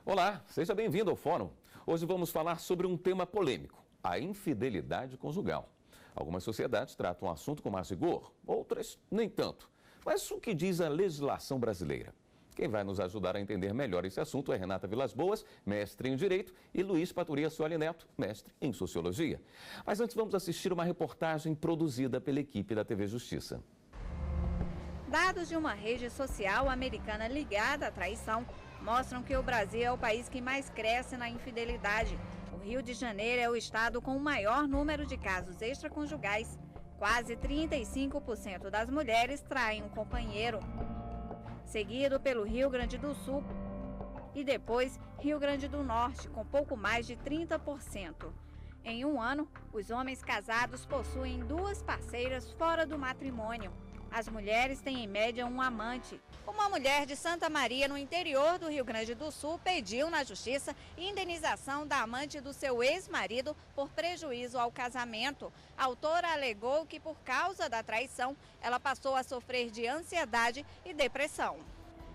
Olá, seja bem-vindo ao Fórum. Hoje vamos falar sobre um tema polêmico, a infidelidade conjugal. Algumas sociedades tratam o assunto com mais rigor, outras nem tanto. Mas o que diz a legislação brasileira? Quem vai nos ajudar a entender melhor esse assunto é Renata Vilas Boas, mestre em Direito, e Luiz Paturi Ascioli Neto, mestre em Sociologia. Mas antes vamos assistir uma reportagem produzida pela equipe da TV Justiça. Dados de uma rede social americana ligada à traição mostram que o Brasil é o país que mais cresce na infidelidade. O Rio de Janeiro é o estado com o maior número de casos extraconjugais. Quase 35% das mulheres traem um companheiro, seguido pelo Rio Grande do Sul e depois Rio Grande do Norte, com pouco mais de 30%. Em um ano, os homens casados possuem 2 parceiras fora do matrimônio. As mulheres têm em média um amante. Uma mulher de Santa Maria, no interior do Rio Grande do Sul, pediu na justiça indenização da amante do seu ex-marido por prejuízo ao casamento. A autora alegou que, por causa da traição, ela passou a sofrer de ansiedade e depressão.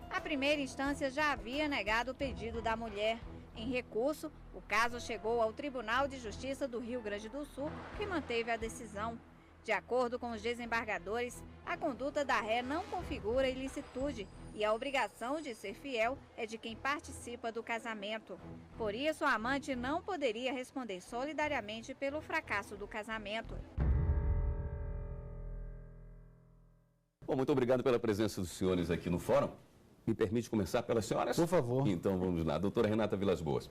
A primeira instância já havia negado o pedido da mulher. Em recurso, o caso chegou ao Tribunal de Justiça do Rio Grande do Sul, que manteve a decisão. De acordo com os desembargadores, a conduta da ré não configura ilicitude e a obrigação de ser fiel é de quem participa do casamento. Por isso, a amante não poderia responder solidariamente pelo fracasso do casamento. Bom, muito obrigado pela presença dos senhores aqui no Fórum. Me permite começar pelas senhoras? Por favor. Então vamos lá. Doutora Renata Vilas Boas.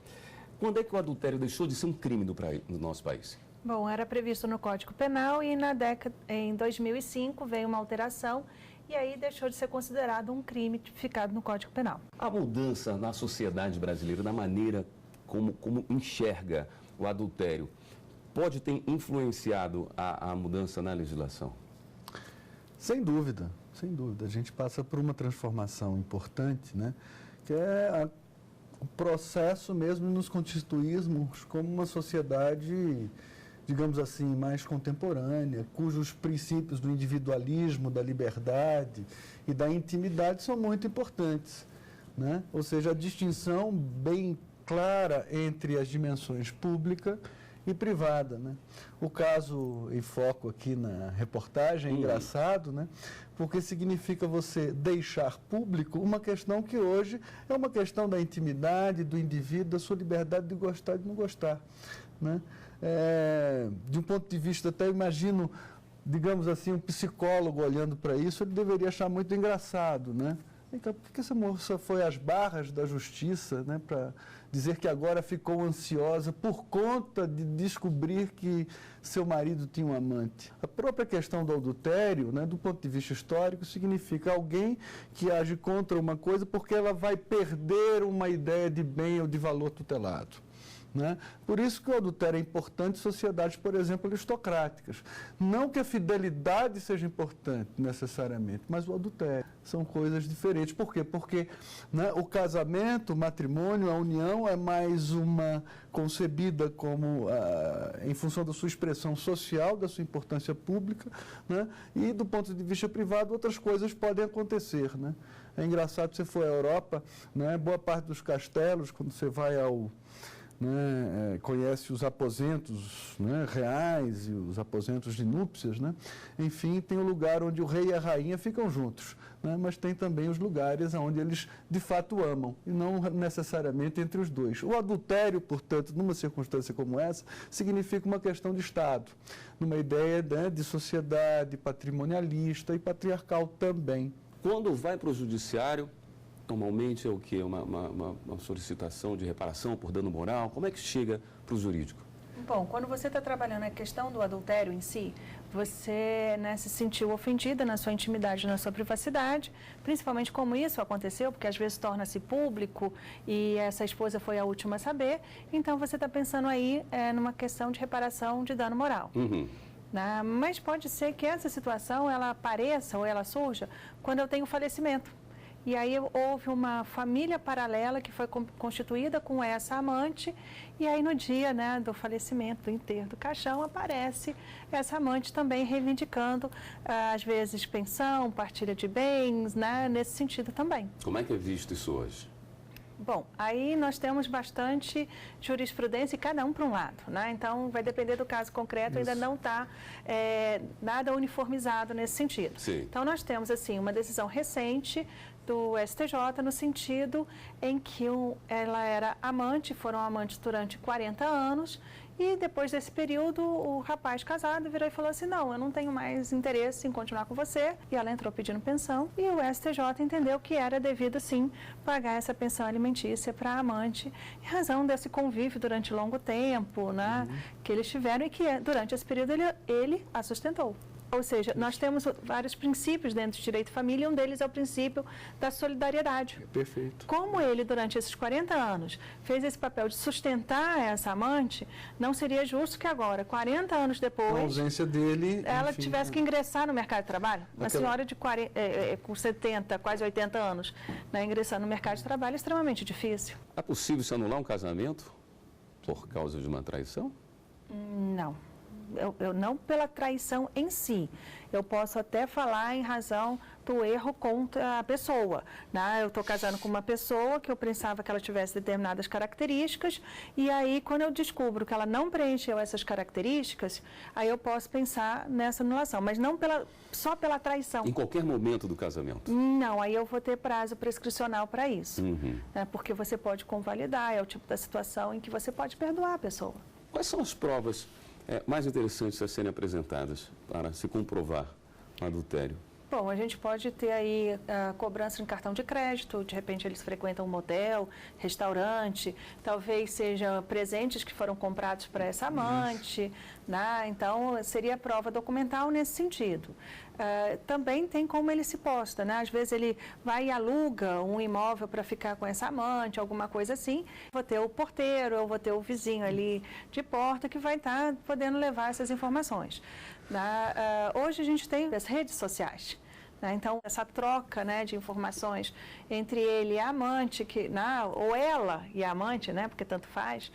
Quando é que o adultério deixou de ser um crime no nosso país? Bom, era previsto no Código Penal e em 2005 veio uma alteração e aí deixou de ser considerado um crime tipificado no Código Penal. A mudança na sociedade brasileira, na maneira como enxerga o adultério, pode ter influenciado a mudança na legislação? Sem dúvida, sem dúvida. A gente passa por uma transformação importante, né? Que é o processo mesmo de nos constituirmos como uma sociedade, digamos assim, mais contemporânea, cujos princípios do individualismo, da liberdade e da intimidade são muito importantes, né? Ou seja, a distinção bem clara entre as dimensões pública e privada, né? O caso em foco aqui na reportagem é engraçado, né? Porque significa você deixar público uma questão que hoje é uma questão da intimidade, do indivíduo, da sua liberdade de gostar e de não gostar, né? De um ponto de vista, até imagino, digamos assim, um psicólogo olhando para isso, ele deveria achar muito engraçado, né? Então, por que essa moça foi às barras da justiça, né, para dizer que agora ficou ansiosa por conta de descobrir que seu marido tinha um amante? A própria questão do adultério, né, do ponto de vista histórico, significa alguém que age contra uma coisa porque ela vai perder uma ideia de bem ou de valor tutelado, né? Por isso que o adultério é importante em sociedades, por exemplo, aristocráticas. Não que a fidelidade seja importante necessariamente, mas o adultério. São coisas diferentes. Por quê? Porque, né, o casamento, o matrimônio, a união é mais uma concebida como, em função da sua expressão social, da sua importância pública, né? E do ponto de vista privado, outras coisas podem acontecer, né? É engraçado, se você for à Europa, né, boa parte dos castelos, quando você vai conhece os aposentos, né, reais e os aposentos de núpcias, né? Enfim, tem um lugar onde o rei e a rainha ficam juntos, né? Mas tem também os lugares onde eles de fato amam, e não necessariamente entre os dois. O adultério, portanto, numa circunstância como essa, significa uma questão de Estado, numa ideia, né, de sociedade patrimonialista e patriarcal também. Quando vai para o judiciário, normalmente é o quê? Uma solicitação de reparação por dano moral? Como é que chega para o jurídico? Bom, quando você está trabalhando a questão do adultério em si, você, né, se sentiu ofendida na sua intimidade, na sua privacidade, principalmente como isso aconteceu, porque às vezes torna-se público e essa esposa foi a última a saber, então você está pensando aí numa questão de reparação de dano moral. Né? Mas pode ser que essa situação ela apareça ou ela surja quando eu tenho falecimento. E aí houve uma família paralela que foi constituída com essa amante, e aí no dia, né, do falecimento, do enterro do caixão, aparece essa amante também reivindicando, às vezes, pensão, partilha de bens, né, nesse sentido também. Como é que é visto isso hoje? Bom, aí nós temos bastante jurisprudência e cada um para um lado, né? Então, vai depender do caso concreto, ainda não está nada uniformizado nesse sentido. Sim. Então, nós temos, assim, uma decisão recente do STJ no sentido em que ela era amante, foram amantes durante 40 anos, e depois desse período, o rapaz casado virou e falou assim, não, eu não tenho mais interesse em continuar com você. E ela entrou pedindo pensão e o STJ entendeu que era devido, sim, pagar essa pensão alimentícia para a amante, em razão desse convívio durante longo tempo, né, que eles tiveram e que durante esse período ele a sustentou. Ou seja, nós temos vários princípios dentro do direito de família, e um deles é o princípio da solidariedade. Perfeito. Como ele, durante esses 40 anos, fez esse papel de sustentar essa amante, não seria justo que agora, 40 anos depois, Com a ausência dele, ela enfim, tivesse que ingressar no mercado de trabalho. Uma senhora de com 70, quase 80 anos, né, ingressando no mercado de trabalho é extremamente difícil. É possível se anular um casamento por causa de uma traição? Não. Eu não pela traição em si. Eu posso até falar em razão do erro contra a pessoa, né? Eu estou casando com uma pessoa que eu pensava que ela tivesse determinadas características, e aí quando eu descubro que ela não preencheu essas características, aí eu posso pensar nessa anulação, mas não só pela traição. Em qualquer momento do casamento? Não, aí eu vou ter prazo prescricional para isso, né? Porque você pode convalidar, é o tipo da situação em que você pode perdoar a pessoa. Quais são as provas mais interessantes a serem apresentadas para se comprovar o adultério? Bom, a gente pode ter aí a cobrança em cartão de crédito, de repente eles frequentam um motel, restaurante, talvez sejam presentes que foram comprados para essa amante, né? Então seria prova documental nesse sentido. Também tem como ele se posta, né? Às vezes ele vai e aluga um imóvel para ficar com essa amante, alguma coisa assim. Vou ter o porteiro, eu vou ter o vizinho ali de porta que vai estar podendo levar essas informações. Hoje a gente tem as redes sociais. Então, essa troca, né, de informações entre ele e a amante, ou ela e a amante, né, porque tanto faz,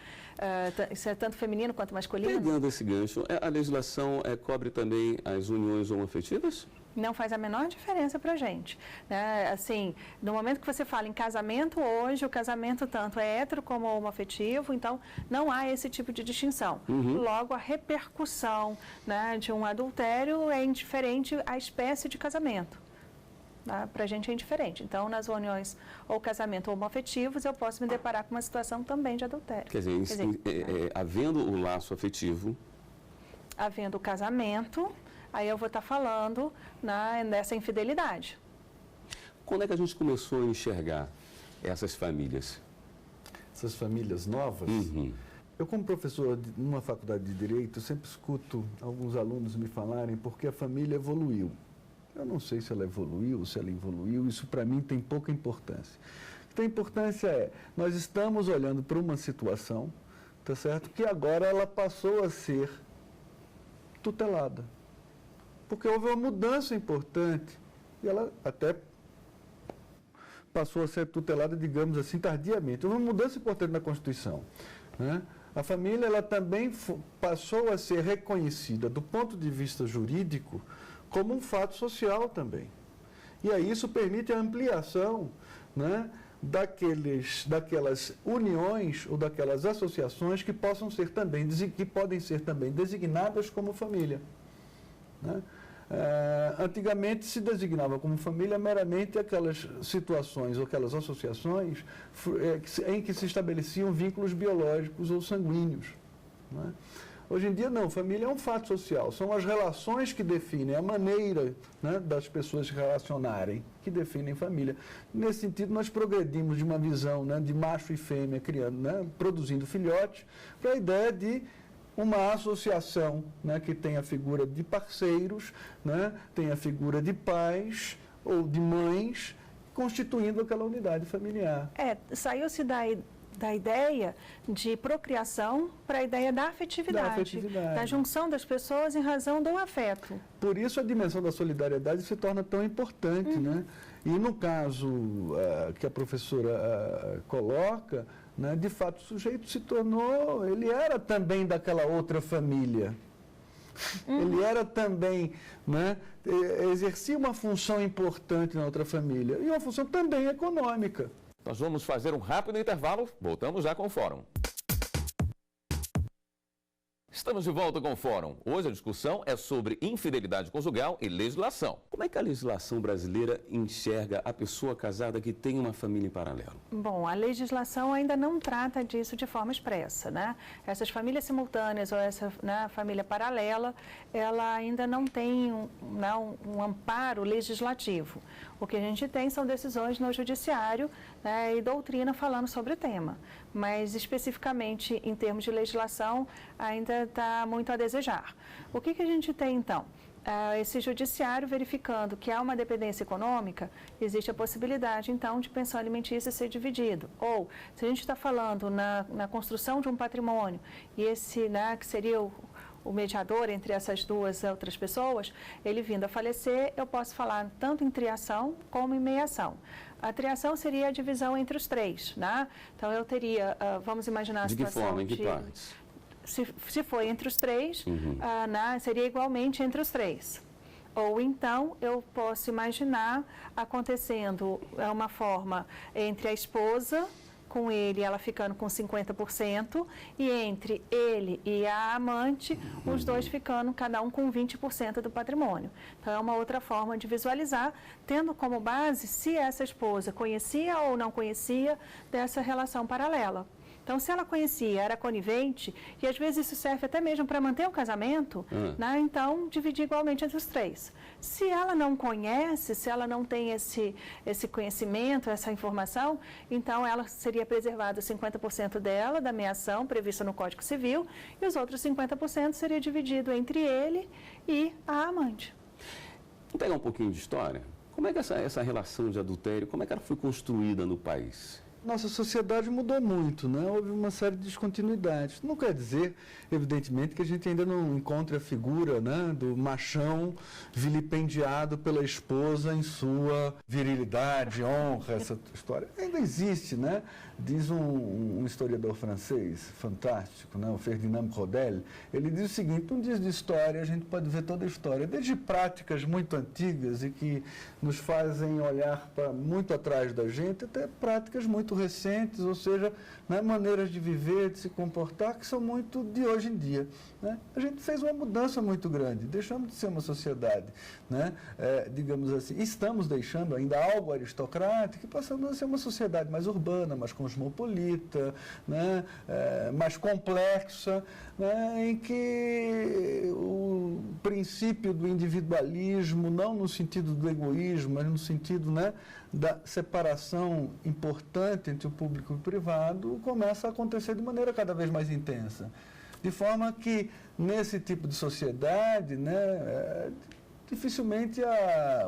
isso é tanto feminino quanto masculino. Pegando esse gancho, a legislação cobre também as uniões homoafetivas? Não faz a menor diferença para a gente, né? Assim, no momento que você fala em casamento, hoje o casamento tanto é hétero como homoafetivo, então não há esse tipo de distinção. Logo, a repercussão, né, de um adultério é indiferente à espécie de casamento. Para a gente é indiferente. Então, nas uniões ou casamento homoafetivos, eu posso me deparar com uma situação também de adultério. Quer dizer, havendo o laço afetivo... Havendo o casamento... Aí eu vou estar falando nessa infidelidade. Quando é que a gente começou a enxergar essas famílias? Essas famílias novas? Eu, como professor numa faculdade de Direito, sempre escuto alguns alunos me falarem porque a família evoluiu. Eu não sei se ela evoluiu, se ela involuiu, isso para mim tem pouca importância. O que tem importância é, nós estamos olhando para uma situação, tá certo? Que agora ela passou a ser tutelada. Porque houve uma mudança importante e ela até passou a ser tutelada, digamos assim, tardiamente. Houve uma mudança importante na Constituição, né? A família ela também passou a ser reconhecida do ponto de vista jurídico como um fato social também. E aí isso permite a ampliação, né, daquelas uniões ou daquelas associações que podem ser também designadas como família, né? Antigamente se designava como família meramente aquelas situações ou aquelas associações em que se estabeleciam vínculos biológicos ou sanguíneos, né? Hoje em dia não, família é um fato social, são as relações que definem, a maneira, né, das pessoas se relacionarem, que definem família. Nesse sentido, nós progredimos de uma visão, né, de macho e fêmea criando, né, produzindo filhotes, para a ideia de uma associação, né, que tem a figura de parceiros, né, tem a figura de pais ou de mães, constituindo aquela unidade familiar. Saiu-se da ideia de procriação para a ideia da afetividade, da junção das pessoas em razão do afeto. Por isso a dimensão da solidariedade se torna tão importante, né? E no caso que a professora coloca, né, de fato o sujeito se tornou, ele era também daquela outra família. Ele era também, né, exercia uma função importante na outra família, e uma função também econômica. Nós vamos fazer um rápido intervalo, voltamos já com o Fórum. Estamos de volta com o Fórum. Hoje a discussão é sobre infidelidade conjugal e legislação. Como é que a legislação brasileira enxerga a pessoa casada que tem uma família em paralelo? Bom, a legislação ainda não trata disso de forma expressa, né? Essas famílias simultâneas ou essa, né, família paralela, ela ainda não tem um amparo legislativo. O que a gente tem são decisões no judiciário, né, e doutrina falando sobre o tema. Mas, especificamente, em termos de legislação, ainda está muito a desejar. O que a gente tem, então? Esse judiciário verificando que há uma dependência econômica, existe a possibilidade, então, de pensão alimentícia ser dividido. Ou, se a gente está falando na construção de um patrimônio, e esse, né, que seria o mediador entre essas duas outras pessoas, ele vindo a falecer, eu posso falar tanto em triação como em meiação. A triação seria a divisão entre os três, né? Então, eu teria, vamos imaginar a situação de... que forma, em que partes? Se for entre os três, seria igualmente entre os três. Ou então, eu posso imaginar acontecendo uma forma entre a esposa, com ele, ela ficando com 50%, e entre ele e a amante, os dois ficando, cada um com 20% do patrimônio. Então, é uma outra forma de visualizar, tendo como base se essa esposa conhecia ou não conhecia dessa relação paralela. Então, se ela conhecia, era conivente, e às vezes isso serve até mesmo para manter o casamento, né? Então, dividir igualmente entre os três. Se ela não conhece, se ela não tem esse conhecimento, essa informação, então ela seria preservada 50% dela, da meiação prevista no Código Civil, e os outros 50% seria dividido entre ele e a amante. Vamos pegar um pouquinho de história? Como é que essa relação de adultério, como é que ela foi construída no país? Nossa sociedade mudou muito, né? Houve uma série de descontinuidades. Não quer dizer, evidentemente, que a gente ainda não encontre a figura, né, do machão vilipendiado pela esposa em sua virilidade, honra, essa história. Ainda existe, né? Diz um historiador francês fantástico, né, o Ferdinand Brodel, ele diz o seguinte: um dia de história, a gente pode ver toda a história, desde práticas muito antigas e que nos fazem olhar para muito atrás da gente, até práticas muito recentes, ou seja, né, maneiras de viver, de se comportar, que são muito de hoje em dia. Né? A gente fez uma mudança muito grande, deixamos de ser uma sociedade, né, digamos assim, estamos deixando ainda algo aristocrático e passamos a ser uma sociedade mais urbana, mais cosmopolita, né, mais complexa, né, em que o princípio do individualismo, não no sentido do egoísmo, mas no sentido, né, da separação importante entre o público e o privado, começa a acontecer de maneira cada vez mais intensa. De forma que, nesse tipo de sociedade, né, dificilmente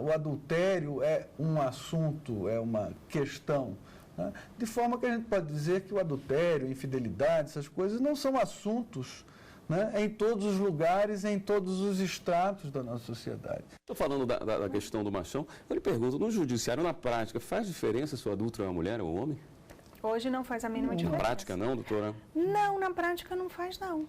o adultério é um assunto, é uma questão. Né? De forma que a gente pode dizer que o adultério, a infidelidade, essas coisas não são assuntos, né, em todos os lugares, em todos os estratos da nossa sociedade. Estou falando da questão do machão. Eu lhe pergunto, no judiciário, na prática, faz diferença se o adulto é uma mulher ou um homem? Hoje não faz a mínima diferença. Na prática não, doutora? Não, na prática não faz, não.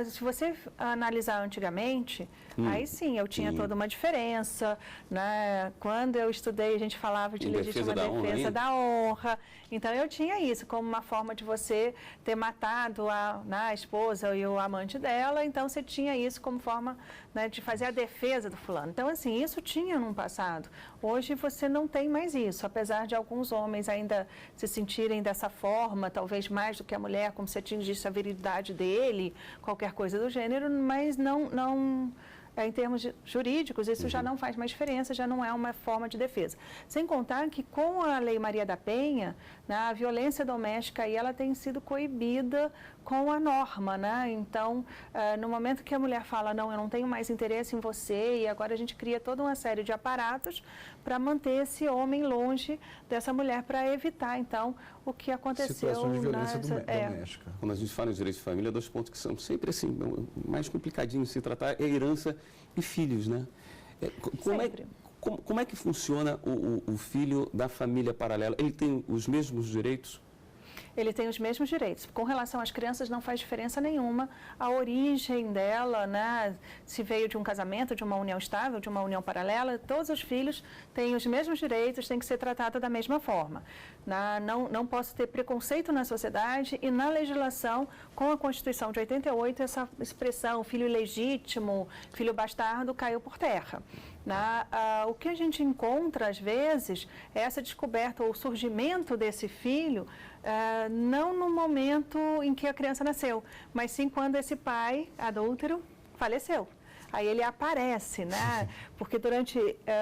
Se você analisar antigamente, aí sim, eu tinha toda uma diferença. Né? Quando eu estudei, a gente falava de legítima defesa da honra. Então, eu tinha isso como uma forma de você ter matado a esposa e o amante dela. Então, você tinha isso como forma, né, de fazer a defesa do fulano. Então, assim, isso tinha no passado. Hoje, você não tem mais isso. Apesar de alguns homens ainda se sentirem dessa forma, talvez mais do que a mulher, como se atingisse a virilidade dele, qualquer coisa do gênero, mas não em termos jurídicos, isso já não faz mais diferença, já não é uma forma de defesa. Sem contar que com a Lei Maria da Penha, né, a violência doméstica aí, ela tem sido coibida com a norma, né? Então, no momento que a mulher fala, não, eu não tenho mais interesse em você, e agora a gente cria toda uma série de aparatos para manter esse homem longe dessa mulher, para evitar, então, o que aconteceu. Situações de violência doméstica. Quando a gente fala em direito de família, dois pontos que são sempre assim, mais complicadinhos de se tratar, é herança e filhos, né? Como é que funciona o filho da família paralela? Ele tem os mesmos direitos? ele tem os mesmos direitos. Com relação às crianças, não faz diferença nenhuma a origem dela, né? Se veio de um casamento, de uma união estável, de uma união paralela, todos os filhos têm os mesmos direitos, têm que ser tratados da mesma forma. Não posso ter preconceito na sociedade e na legislação, com a Constituição de 88, essa expressão filho ilegítimo, filho bastardo, caiu por terra. O que a gente encontra, às vezes, é essa descoberta ou o surgimento desse filho, não no momento em que a criança nasceu, mas sim quando esse pai adúltero faleceu. Aí ele aparece, né? Porque durante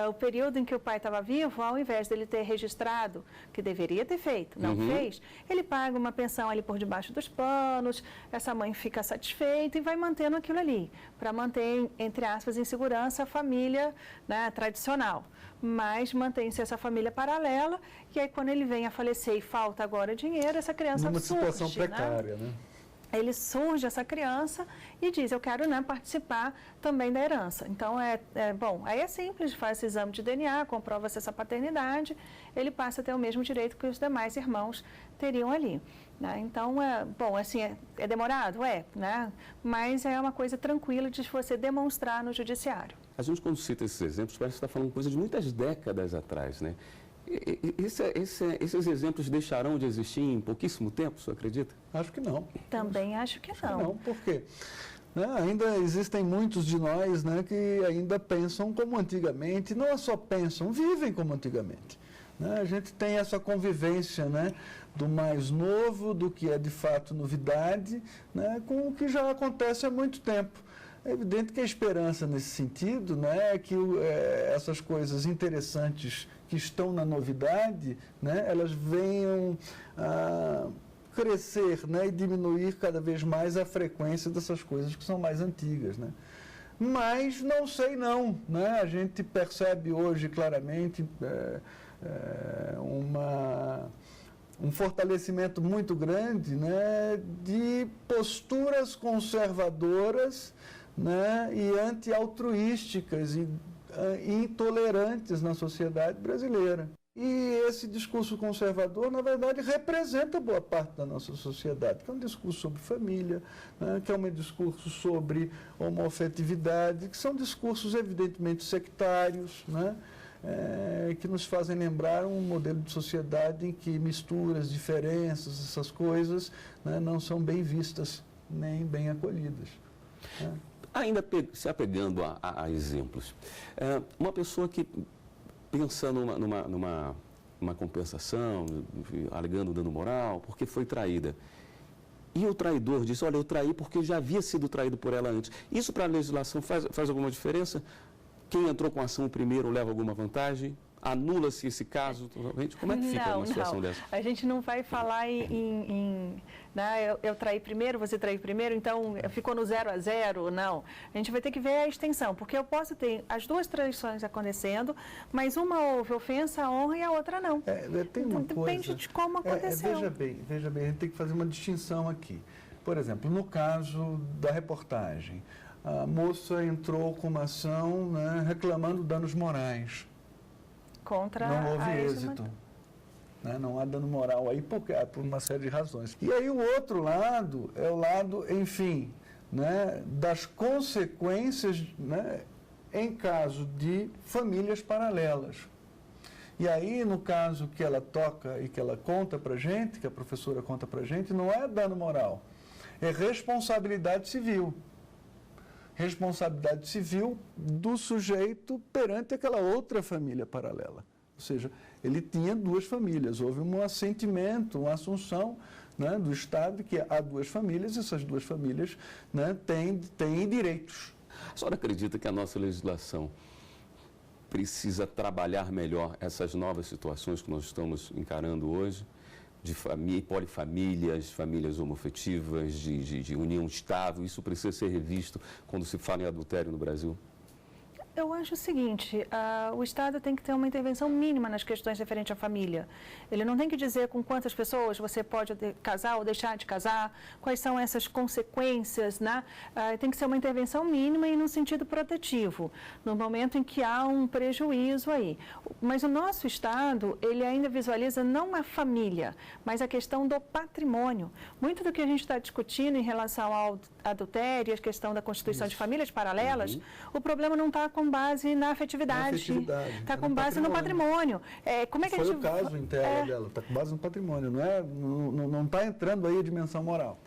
o período em que o pai estava vivo, ao invés dele ter registrado, que deveria ter feito, não fez, ele paga uma pensão ali por debaixo dos panos, essa mãe fica satisfeita e vai mantendo aquilo ali, para manter, entre aspas, em segurança a família, né, tradicional. Mas mantém-se essa família paralela, e aí quando ele vem a falecer e falta agora dinheiro, essa criança numa surge, situação precária, né? Ele surge, essa criança, e diz, eu quero, né, participar também da herança. Então, bom, aí é simples, faz esse exame de DNA, comprova-se essa paternidade, ele passa a ter o mesmo direito que os demais irmãos teriam ali. Né? Então, bom, assim, é demorado? Né? Mas é uma coisa tranquila de você demonstrar no judiciário. A gente, quando cita esses exemplos, parece que está falando coisa de muitas décadas atrás, né? Esses exemplos deixarão de existir em pouquíssimo tempo, o senhor acredita? Acho que não. Também acho que não. Não, por quê? Ainda existem muitos de nós, né, que ainda pensam como antigamente, não só pensam, vivem como antigamente. Né? A gente tem essa convivência, né, do mais novo, do que é de fato novidade, né, com o que já acontece há muito tempo. É evidente que a esperança nesse sentido, né, é que essas coisas interessantes que estão na novidade, né, elas venham a crescer, né, e diminuir cada vez mais a frequência dessas coisas que são mais antigas. Né. Mas não sei não, né, a gente percebe hoje claramente um fortalecimento muito grande, né, de posturas conservadoras, né, e anti-altruísticas e intolerantes na sociedade brasileira. E esse discurso conservador, na verdade, representa boa parte da nossa sociedade, que é um discurso sobre família, né, que é um discurso sobre homoafetividade, que são discursos evidentemente sectários, né, que nos fazem lembrar um modelo de sociedade em que misturas, diferenças, essas coisas, né, não são bem vistas nem bem acolhidas. Né. Ainda se apegando a exemplos, uma pessoa que pensa numa compensação, alegando dano moral, porque foi traída, e o traidor diz, olha, eu traí porque eu já havia sido traído por ela antes. Isso para a legislação faz alguma diferença? Quem entrou com a ação primeiro leva alguma vantagem? Anula-se esse caso totalmente? Como é que fica uma situação dessa? A gente não vai falar né, eu traí primeiro, você traiu primeiro, então ficou no 0 a 0, não. A gente vai ter que ver a extensão, porque eu posso ter as duas traições acontecendo, mas uma houve ofensa à honra e a outra não. Tem uma Depende coisa, de como aconteceu. Veja bem, a gente tem que fazer uma distinção aqui. Por exemplo, no caso da reportagem, a moça entrou com uma ação, né, reclamando danos morais. Não houve êxito. Né? Não há dano moral aí por uma série de razões. E aí o outro lado é o lado, enfim, né, das consequências, né, em caso de famílias paralelas. E aí, no caso que ela toca e que ela conta para a gente, que a professora conta para a gente, não é dano moral, é responsabilidade civil. Responsabilidade civil do sujeito perante aquela outra família paralela. Ou seja, ele tinha duas famílias, houve um assentimento, uma assunção, né, do Estado que há duas famílias, e essas duas famílias, né, têm direitos. A senhora acredita que a nossa legislação precisa trabalhar melhor essas novas situações que nós estamos encarando hoje? De polifamílias, famílias homoafetivas, de união estável, isso precisa ser revisto quando se fala em adultério no Brasil? Eu acho o seguinte, o Estado tem que ter uma intervenção mínima nas questões referentes à família. Ele não tem que dizer com quantas pessoas você pode casar ou deixar de casar, quais são essas consequências, né? Tem que ser uma intervenção mínima e no sentido protetivo, no momento em que há um prejuízo aí. Mas o nosso Estado, ele ainda visualiza não a família, mas a questão do patrimônio. Muito do que a gente está discutindo em relação ao adultério, a questão da constituição de famílias paralelas, o problema não está com base na afetividade, está com base no patrimônio. Como é que Foi o caso em tela dela, está com base no patrimônio, não está entrando aí a dimensão moral.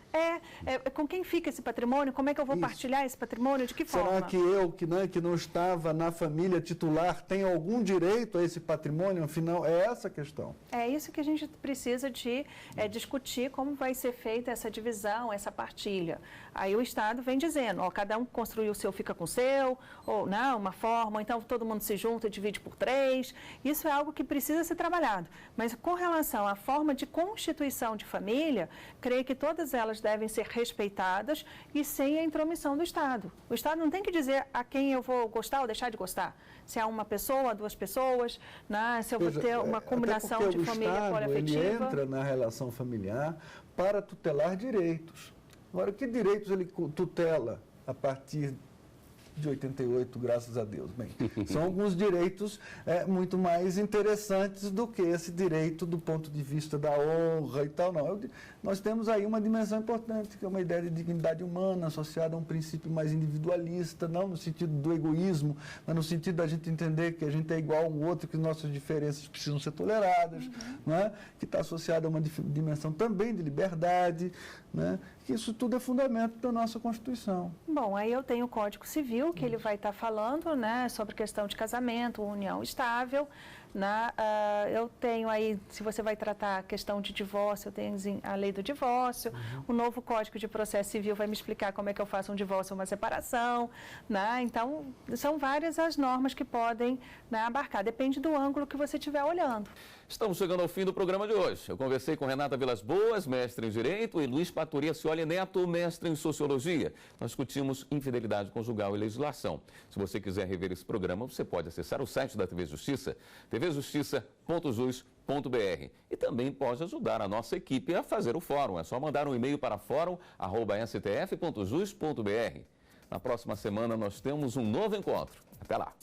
Com quem fica esse patrimônio? Como é que eu vou partilhar esse patrimônio? De que forma? Será que eu, que não estava na família titular, tenho algum direito a esse patrimônio? Afinal, é essa a questão. É isso que a gente precisa de discutir, como vai ser feita essa divisão, essa partilha. Aí o Estado vem dizendo, cada um construiu o seu, fica com o seu, ou não, uma forma, ou então todo mundo se junta e divide por 3. Isso é algo que precisa ser trabalhado. Mas com relação à forma de constituição de família, creio que todas elas devem ser respeitadas e sem a intromissão do Estado. O Estado não tem que dizer a quem eu vou gostar ou deixar de gostar. Se é uma pessoa, 2 pessoas, né? Se eu vou ter uma combinação de família poliafetiva. Ele entra na relação familiar para tutelar direitos. Agora, que direitos ele tutela a partir de 88, graças a Deus? Bem, são alguns direitos muito mais interessantes do que esse direito do ponto de vista da honra e tal, não. Nós temos aí uma dimensão importante, que é uma ideia de dignidade humana associada a um princípio mais individualista, não no sentido do egoísmo, mas no sentido da gente entender que a gente é igual ao outro, que nossas diferenças precisam ser toleradas, né? Que está associada a uma dimensão também de liberdade, né? Que isso tudo é fundamento da nossa Constituição. Bom, aí eu tenho o Código Civil, que ele vai estar falando, né, sobre questão de casamento, união estável. Eu tenho aí, se você vai tratar a questão de divórcio, eu tenho a lei do divórcio. O novo Código de Processo Civil vai me explicar como é que eu faço um divórcio ou uma separação. Né? Então, são várias as normas que podem, né, abarcar. Depende do ângulo que você estiver olhando. Estamos chegando ao fim do programa de hoje. Eu conversei com Renata Vilas Boas, mestre em Direito, e Luiz Patoria Cioli Neto, mestre em Sociologia. Nós discutimos infidelidade conjugal e legislação. Se você quiser rever esse programa, você pode acessar o site da TV Justiça, tvjustiça.jus.br. E também pode ajudar a nossa equipe a fazer o fórum. É só mandar um e-mail para fórum@stf.jus.br. Na próxima semana nós temos um novo encontro. Até lá!